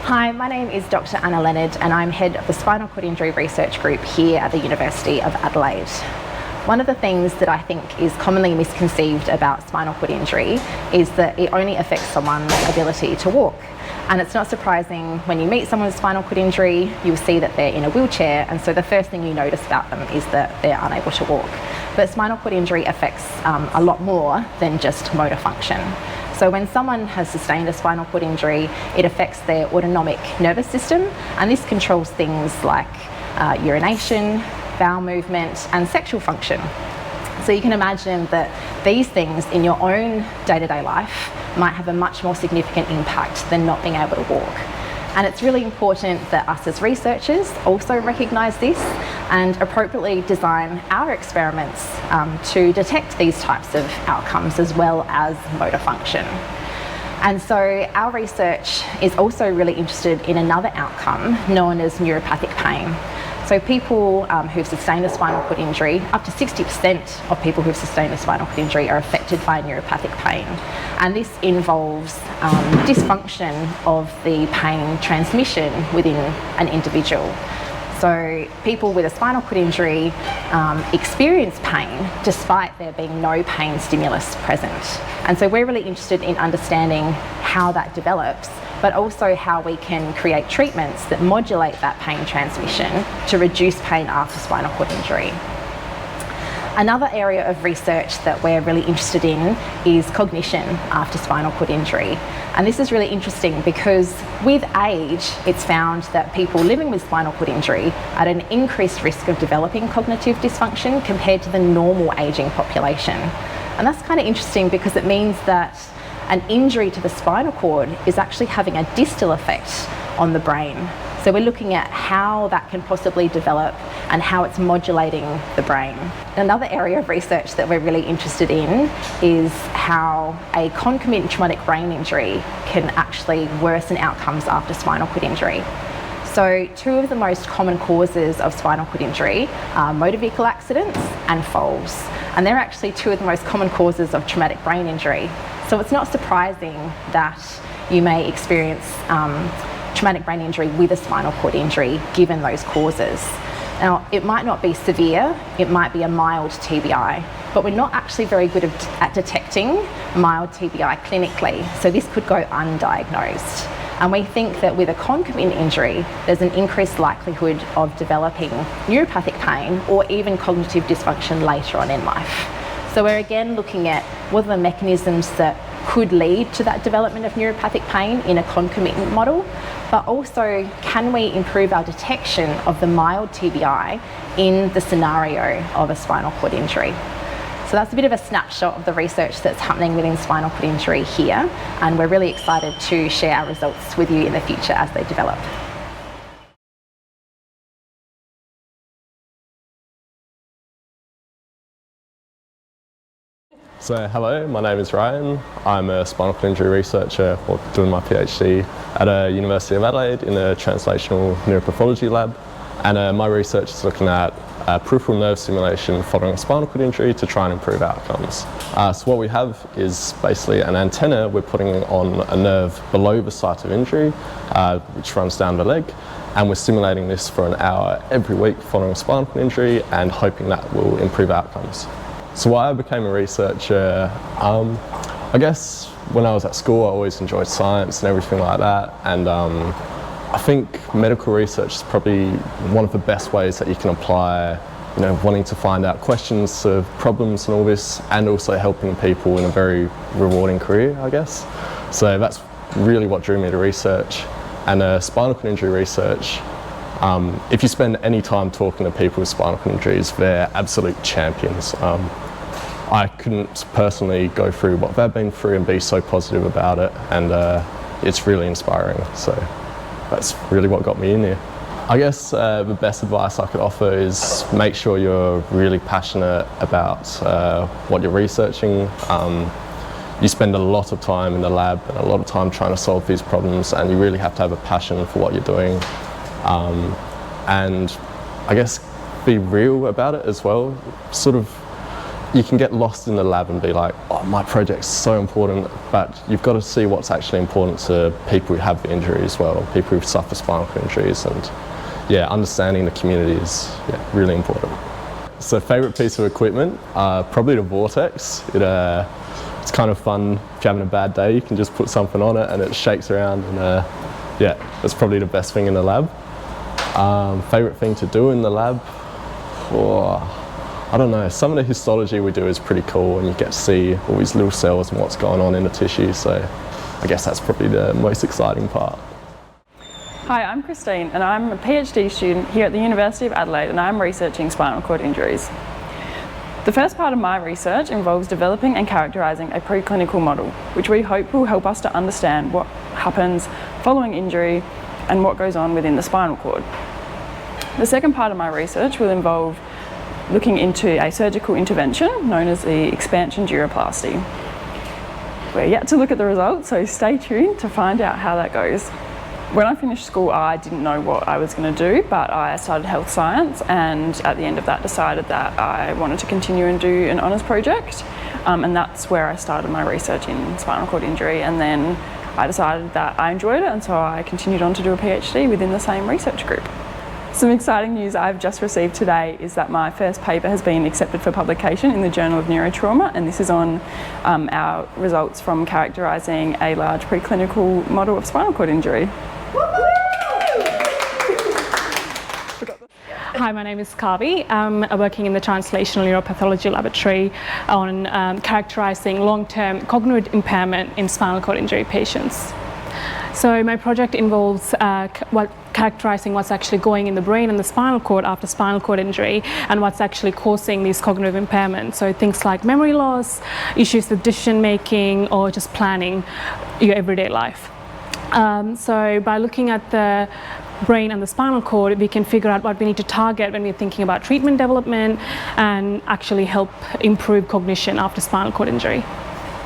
Hi, my name is Dr. Anna Leonard and I'm head of the Spinal Cord Injury Research Group here at the University of Adelaide. One of the things that I think is commonly misconceived about spinal cord injury is that it only affects someone's ability to walk. And it's not surprising when you meet someone with spinal cord injury, you'll see that they're in a wheelchair, and so the first thing you notice about them is that they're unable to walk. But spinal cord injury affects a lot more than just motor function. So when someone has sustained a spinal cord injury, it affects their autonomic nervous system, and this controls things like urination, bowel movement, and sexual function. So you can imagine that these things in your own day-to-day life might have a much more significant impact than not being able to walk. And it's really important that us as researchers also recognise this and appropriately design our experiments to detect these types of outcomes as well as motor function. And so our research is also really interested in another outcome known as neuropathic pain. So people who've sustained a spinal cord injury, up to 60% of people who've sustained a spinal cord injury are affected by neuropathic pain. And this involves dysfunction of the pain transmission within an individual. So people with a spinal cord injury experience pain despite there being no pain stimulus present. And so we're really interested in understanding how that develops, but also how we can create treatments that modulate that pain transmission to reduce pain after spinal cord injury. Another area of research that we're really interested in is cognition after spinal cord injury. And this is really interesting because with age, it's found that people living with spinal cord injury are at an increased risk of developing cognitive dysfunction compared to the normal aging population. And that's kind of interesting because it means that an injury to the spinal cord is actually having a distal effect on the brain. So we're looking at how that can possibly develop and how it's modulating the brain. Another area of research that we're really interested in is how a concomitant traumatic brain injury can actually worsen outcomes after spinal cord injury. So two of the most common causes of spinal cord injury are motor vehicle accidents and falls. And they're actually two of the most common causes of traumatic brain injury. So it's not surprising that you may experience traumatic brain injury with a spinal cord injury given those causes. Now, it might not be severe, it might be a mild TBI, but we're not actually very good at detecting mild TBI clinically, so this could go undiagnosed. And we think that with a concomitant injury, there's an increased likelihood of developing neuropathic pain or even cognitive dysfunction later on in life. So we're again looking at what are the mechanisms that could lead to that development of neuropathic pain in a concomitant model, but also can we improve our detection of the mild TBI in the scenario of a spinal cord injury. So that's a bit of a snapshot of the research that's happening within spinal cord injury here, and we're really excited to share our results with you in the future as they develop. So hello, my name is Ryan. I'm a spinal cord injury researcher doing my PhD at a University of Adelaide in the translational neuropathology lab, and my research is looking at peripheral nerve stimulation following a spinal cord injury to try and improve outcomes. So what we have is basically an antenna we're putting on a nerve below the site of injury, which runs down the leg, and we're stimulating this for an hour every week following a spinal cord injury and hoping that will improve outcomes. So why I became a researcher, I guess when I was at school I always enjoyed science and everything like that, and I think medical research is probably one of the best ways that you can apply, wanting to find out questions of problems and all this, and also helping people in a very rewarding career, I guess. So that's really what drew me to research. And spinal cord injury research, if you spend any time talking to people with spinal cord injuries, they're absolute champions. I couldn't personally go through what they've been through and be so positive about it, and it's really inspiring. So that's really what got me in here. I guess the best advice I could offer is make sure you're really passionate about what you're researching. You spend a lot of time in the lab and a lot of time trying to solve these problems, and you really have to have a passion for what you're doing. And I guess be real about it as well. Sort of you can get lost in the lab and be like, oh, my project's so important, but you've got to see what's actually important to people who have the injury as well, people who suffer spinal cord injuries, and yeah, understanding the community is really important. So favourite piece of equipment, probably the Vortex. It's kind of fun if you're having a bad day, you can just put something on it and it shakes around, and yeah, that's probably the best thing in the lab. Favourite thing to do in the lab? I don't know, some of the histology we do is pretty cool, and you get to see all these little cells and what's going on in the tissue, so I guess that's probably the most exciting part. Hi, I'm Christine, and I'm a PhD student here at the University of Adelaide, and I'm researching spinal cord injuries. The first part of my research involves developing and characterising a preclinical model, which we hope will help us to understand what happens following injury and what goes on within the spinal cord. The second part of my research will involve looking into a surgical intervention known as the expansion duroplasty. We're yet to look at the results, so stay tuned to find out how that goes. When I finished school, I didn't know what I was going to do, but I started health science, and at the end of that decided that I wanted to continue and do an honours project, and that's where I started my research in spinal cord injury, and then I decided that I enjoyed it, and so I continued on to do a PhD within the same research group. Some exciting news I've just received today is that my first paper has been accepted for publication in the Journal of Neurotrauma, and this is on our results from characterising a large preclinical model of spinal cord injury. Hi, my name is Kavi. I'm working in the Translational Neuropathology Laboratory on characterising long-term cognitive impairment in spinal cord injury patients. So my project involves characterising what's actually going in the brain and the spinal cord after spinal cord injury, and what's actually causing these cognitive impairments. So things like memory loss, issues with decision making, or just planning your everyday life. So by looking at the brain and the spinal cord, we can figure out what we need to target when we're thinking about treatment development and actually help improve cognition after spinal cord injury.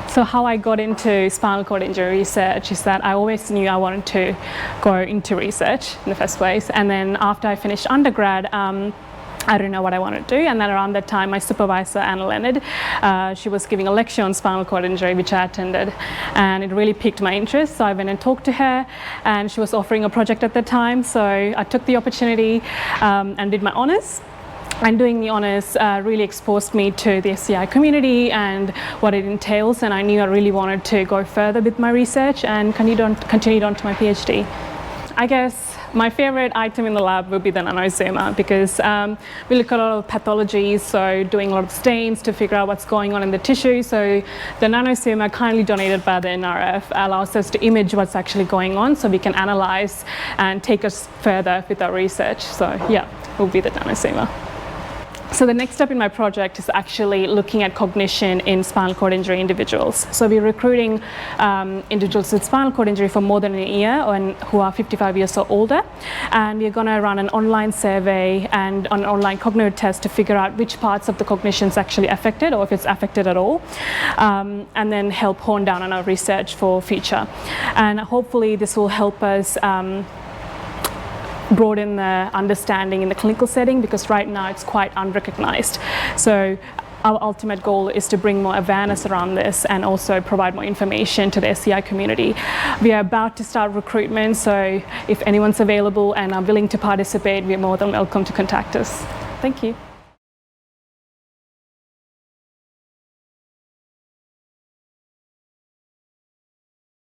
So how I got into spinal cord injury research is that I always knew I wanted to go into research in the first place, and then after I finished undergrad, I didn't know what I wanted to do, and then around that time my supervisor, Anna Leonard, she was giving a lecture on spinal cord injury which I attended, and it really piqued my interest, so I went and talked to her, and she was offering a project at the time, so I took the opportunity and did my honours. And doing the honours really exposed me to the SCI community and what it entails, and I knew I really wanted to go further with my research and continued on to my PhD. I guess my favourite item in the lab would be the nanosoma, because we look at a lot of pathologies, so doing a lot of stains to figure out what's going on in the tissue. So the nanosoma, kindly donated by the NRF, allows us to image what's actually going on, so we can analyse and take us further with our research. So yeah, it will be the nanosoma. So the next step in my project is actually looking at cognition in spinal cord injury individuals. So we're recruiting individuals with spinal cord injury for more than a year and who are 55 years or older. And we're going to run an online survey and an online cognitive test to figure out which parts of the cognition is actually affected, or if it's affected at all, and then help hone down on our research for future. And hopefully this will help us broaden the understanding in the clinical setting, because right now it's quite unrecognized. So our ultimate goal is to bring more awareness around this and also provide more information to the SCI community. We are about to start recruitment, so if anyone's available and are willing to participate, we are more than welcome to contact us. Thank you.